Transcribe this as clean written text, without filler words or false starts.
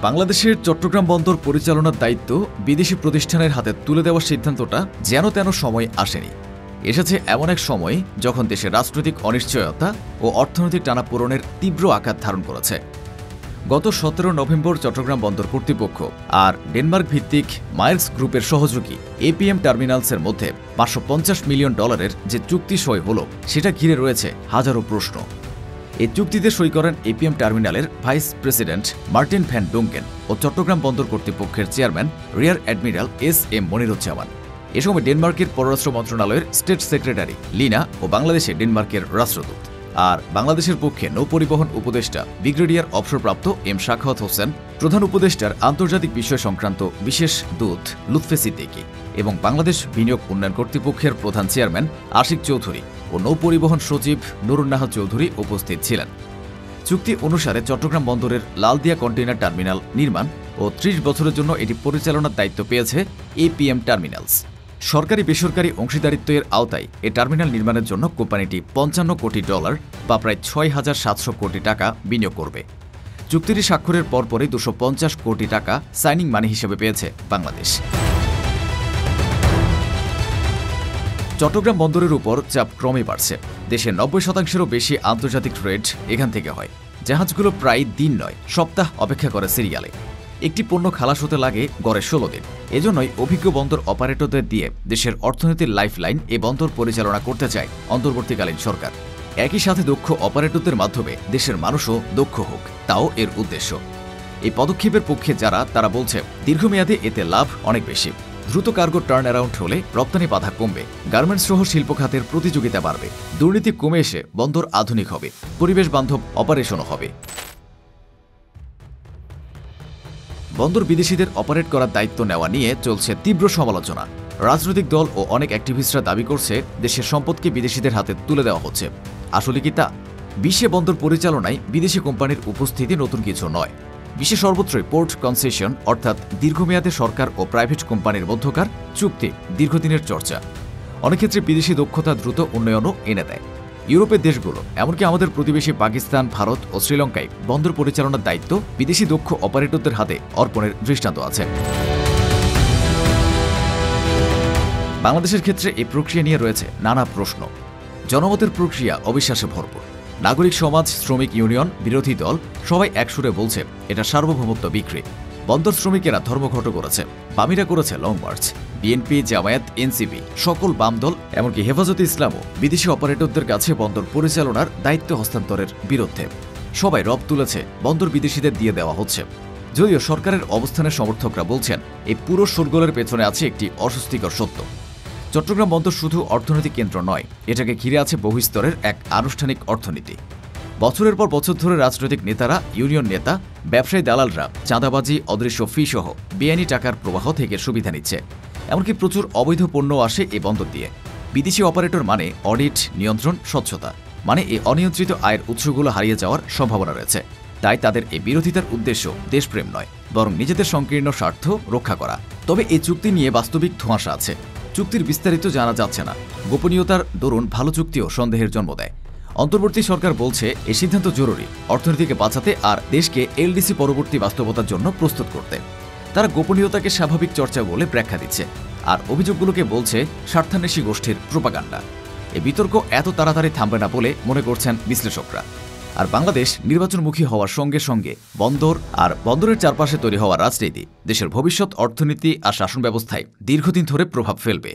বাংলাদেশের চট্টগ্রাম বন্দর পরিচালনার দায়িত্ব বিদেশি প্রতিষ্ঠানের হাতে তুলে দেওয়ার সিদ্ধান্তটা যেন তেন সময় আসেনি। এসেছে এমন এক সময় যখন দেশের রাজনৈতিক অনিশ্চয়তা ও অর্থনৈতিক টানাপোড়েনের তীব্র আকার ধারণ করেছে। গত 17 নভেম্বর চট্টগ্রাম বন্দর কর্তৃপক্ষ আর ডেনমার্ক ভিত্তিক মায়ার্স গ্রুপের সহযোগী এপিএম টার্মিনালসের মধ্যে $550 মিলিয়ন যে চুক্তি সই হল, সেটা ঘিরে রয়েছে হাজারো প্রশ্ন। এই চুক্তিতে সই করেন এপিএম টার্মিনালের vice president Martin Van Dunken ও চট্টগ্রাম বন্দর কর্তৃপক্ষের chairman rear admiral SM. Moniruzzaman. এ সময় ডেনমার্কের পররাষ্ট্র মন্ত্রণালয়ের স্টেট সেক্রেটারি লিনা ও বাংলাদেশে ডেনমার্কের রাষ্ট্রদূত। আর বাংলাদেশের পক্ষে নৌপরিবহন উপদেষ্টা ব্রিগেডিয়ার অবসরপ্রাপ্ত এম শাখাওয়াত হোসেন, প্রধান উপদেষ্টার আন্তর্জাতিক বিষয় সংক্রান্ত বিশেষ দূত লুৎফে সিদ্দিকী এবং বাংলাদেশ বিনিয়োগ উন্নয়ন কর্তৃপক্ষের প্রধান চেয়ারম্যান আশিক চৌধুরী ও নৌপরিবহন সচিব নুরুন্নাহার চৌধুরী উপস্থিত ছিলেন। চুক্তি অনুসারে চট্টগ্রাম বন্দরের লালদিয়া কন্টেইনার টার্মিনাল নির্মাণ ও 30 বছরের জন্য এটি পরিচালনার দায়িত্ব পেয়েছে এপিএম টার্মিনালস। সরকারি বেসরকারি অংশীদারিত্বের আওতায় এই টার্মিনাল নির্মাণের জন্য কোম্পানিটি $55 কোটি বা প্রায় 6,700 কোটি টাকা বিনিয়োগ করবে। চুক্তিটি স্বাক্ষরের পরপরই $250 কোটি সাইনিং মানি হিসেবে পেয়েছে বাংলাদেশ। চট্টগ্রাম বন্দরের উপর চাপ ক্রমে বাড়ছে। দেশের 90%-এরও বেশি আন্তর্জাতিক ট্রেড এখান থেকে হয়। জাহাজগুলো প্রায় দিন নয়, সপ্তাহ অপেক্ষা করে সিরিয়ালে। একটি পণ্য খালাস হতে লাগে গড়ে 16 দিন। এজন্যই অভিজ্ঞ বন্দর অপারেটরদের দিয়ে দেশের অর্থনীতির লাইফলাইন এ বন্দর পরিচালনা করতে চায় অন্তর্বর্তীকালীন সরকার। একই সাথে দক্ষ অপারেটরদের মাধ্যমে দেশের মানুষও দক্ষ হোক, তাও এর উদ্দেশ্য। এই পদক্ষেপের পক্ষে যারা, তারা বলছে দীর্ঘমেয়াদে এতে লাভ অনেক বেশি। দ্রুত কার্গো টার্ন অ্যারাউন্ড হলে রপ্তানি বাধা কমবে, গার্মেন্টস সহ শিল্প খাতের প্রতিযোগিতা বাড়বে, দুর্নীতি কমে এসে বন্দর আধুনিক হবে, পরিবেশ বান্ধব অপারেশনও হবে। বন্দর বিদেশিদের অপারেট করার দায়িত্ব নেওয়া নিয়ে চলছে তীব্র সমালোচনা। রাজনৈতিক দল ও অনেক অ্যাক্টিভিস্টরা দাবি করছে দেশের সম্পদকে বিদেশিদের হাতে তুলে দেওয়া হচ্ছে। আসলে কি তা? বিশ্বে বন্দর পরিচালনায় বিদেশি কোম্পানির উপস্থিতি নতুন কিছু নয়। বিশ্বে সর্বত্রই পোর্ট কনসেশন অর্থাৎ দীর্ঘমেয়াদে সরকার ও প্রাইভেট কোম্পানির মধ্যকার চুক্তি দীর্ঘদিনের চর্চা। অনেক ক্ষেত্রে বিদেশি দক্ষতা দ্রুত উন্নয়নও এনে দেয়। ইউরোপের দেশগুলো, এমনকি আমাদের প্রতিবেশী পাকিস্তান, ভারত ও শ্রীলঙ্কায় বন্দর পরিচালনার দায়িত্ব বিদেশি দক্ষ অপারেটরদের হাতে অর্পণের দৃষ্টান্ত আছে। বাংলাদেশের ক্ষেত্রে এই প্রক্রিয়া নিয়ে রয়েছে নানা প্রশ্ন। জনমতের প্রক্রিয়া অবিশ্বাসে ভরপুর। নাগরিক সমাজ, শ্রমিক ইউনিয়ন, বিরোধী দল সবাই একসুরে বলছে এটা সার্বভৌমত্ব বিক্রি। বন্দর শ্রমিকেরা ধর্মঘট করেছে, বামীরা করেছে long March. BNP, Jamaat, NCP, সকল বাম দল এমনকি হেফাজতে ইসলামও বিদেশি অপারেটরদের কাছে বন্দর পরিচালনার দায়িত্ব হস্তান্তরের বিরুদ্ধে। সবাই রব তুলেছে বন্দর বিদেশিদের দিয়ে দেওয়া হচ্ছে। যদিও সরকারের অবস্থানের সমর্থকরা বলছেন এই পুরো শোরগোলের পেছনে আছে একটি অস্বস্তিকর সত্য। চট্টগ্রাম বন্দর শুধু অর্থনৈতিক কেন্দ্র নয়, এটাকে ঘিরে আছে বহুস্তরের এক আনুষ্ঠানিক অর্থনীতি। বছরের পর বছর ধরে রাজনৈতিক নেতারা, ইউনিয়ন নেতা, ব্যবসায়ী দালালরা চাঁদাবাজি, অদৃশ্য ফি সহ বেআইনি টাকার প্রবাহ থেকে সুবিধা নিচ্ছে। এমনকি প্রচুর অবৈধ পণ্য আসে এই বন্দর দিয়ে। বিদেশি অপারেটর মানে অডিট, নিয়ন্ত্রণ, স্বচ্ছতা, মানে এই অনিয়ন্ত্রিত আয়ের উৎসগুলো হারিয়ে যাওয়ার সম্ভাবনা রয়েছে। তাই তাদের এই বিরোধিতার উদ্দেশ্য দেশপ্রেম নয়, বরং নিজেদের সংকীর্ণ স্বার্থ রক্ষা করা। তবে এই চুক্তি নিয়ে বাস্তবিক ধোঁয়াশা আছে। চুক্তির বিস্তারিত জানা যাচ্ছে না। গোপনীয়তার দরুন ভালো চুক্তিও সন্দেহের জন্ম দেয়। অন্তর্বর্তী সরকার বলছে এই সিদ্ধান্ত জরুরি, অর্থনীতিকে বাঁচাতে আর দেশকে এলডিসি পরবর্তী বাস্তবতার জন্য প্রস্তুত করতে। তারা গোপনীয়তাকে স্বাভাবিক চর্চা বলে ব্যাখ্যা দিচ্ছে, আর অভিযোগগুলোকে বলছে স্বার্থান্বেষী গোষ্ঠীর প্রোপাগান্ডা। এই বিতর্ক এত তাড়াতাড়ি থামবে না বলে মনে করছেন বিশ্লেষকরা। আর বাংলাদেশ নির্বাচনমুখী হওয়ার সঙ্গে সঙ্গে বন্দর আর বন্দরের চারপাশে তৈরি হওয়া রাজনীতি দেশের ভবিষ্যৎ অর্থনীতি আর শাসন ব্যবস্থায় দীর্ঘদিন ধরে প্রভাব ফেলবে।